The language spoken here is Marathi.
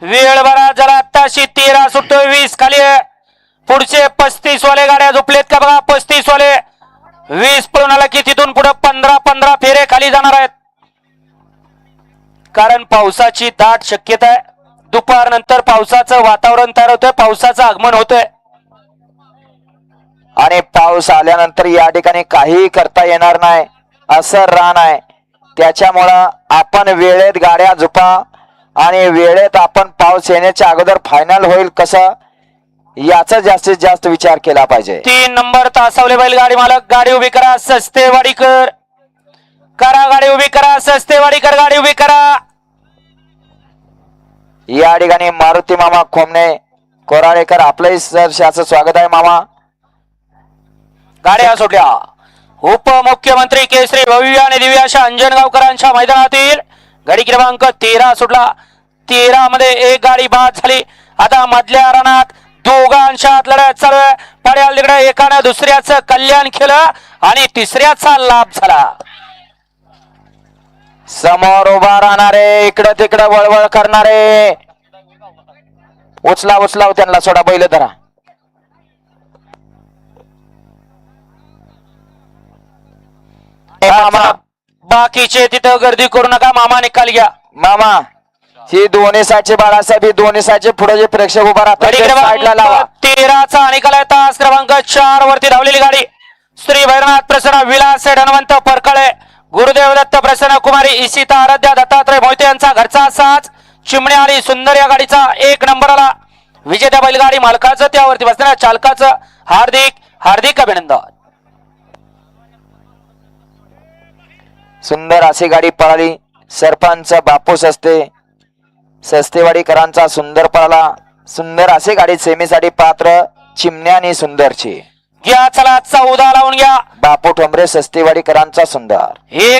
वेळ बरा जरा आताशी 13 सुटतोय 20 खाली आहे. पुढचे 35 वाले गाड्या झोपलेत का बघा. 35 वाले 20 पळून आला की तिथून पुढे 15 फेरे खाली जाणार आहेत. कारण पावसाची दाट शक्यता आहे. दुपार नंतर पावसाचं वातावरण तयार होतंय. पावसाचं आगमन होतंय आणि पाऊस आल्यानंतर या ठिकाणी काही करता येणार नाही असं रान आहे. त्याच्यामुळं आपण वेळेत गाड्या झुपा आणि वेळेत आपण पाऊस येण्याच्या अगोदर फायनल होईल कसं याचा जास्तीत जास्त विचार केला पाहिजे. 3 नंबर तासावले बैलगाडी मालक गाडी उभी करा. सस्तेवाडीकर करा गाडी उभी करा. सस्तेवाडीकर गाडी उभी करा. या ठिकाणी मारुती मामा खोमणे कोराळेकर आपलंही सहर्षाचं स्वागत आहे मामा. गाड्या सुटल्या. उपमुख्यमंत्री केसरी भव्य आणि दिव्य अशा अंजनगावकरांच्या मैदानातील गाडी क्रमांक 13 सुटला. 13 मध्ये एक गाडी बाद झाली. आता मधल्या रणात दोघांच्यात लढत चालू आहे. पड्याल तिकडे एकाने दुसऱ्याचं कल्याण केलं आणि तिसऱ्याचा लाभ झाला. समोर उभा राहणारे इकडं तिकडं वळवळ करणारे उचला त्यांना सोडा बैल धरा. मामा बाकीचे तिथं गर्दी करू नका. मामा निकाल घ्या. मामा ही दोन्ही साईडचे बाळासाहेब ही दोन्ही साईडचे पुढे जे प्रेक्षक उभा राहतात साईडला लावा. 13चा निकाल आहे. तास क्रमांक 4 वरती धावलेली गाडी श्री भैरनाथ प्रसन्न विलास हनुमंत परकळे गुरुदेव दत्त प्रसन्न कुमारी इशिता आराध्या दत्तात्रय मोहिते यांचा घरचा साज चिमणे आणि सुंदर या गाडीचा 1 नंबर आला. विजेत्या बैलगाडी मालकाचं त्यावरती बसणाऱ्या चालकाचं हार्दिक अभिनंदन. सुंदर अशी गाडी पळाली. सरपंच बापू सस्तेवाडीकरांचा सुंदर पळाला. सुंदर अशी गाडी सेमीसाठी पात्र चिमण्या आणि सुंदरची घ्या. चला 14 लावून घ्या. बापू ठोंबरे सस्तेवाडीकरांचा सुंदर.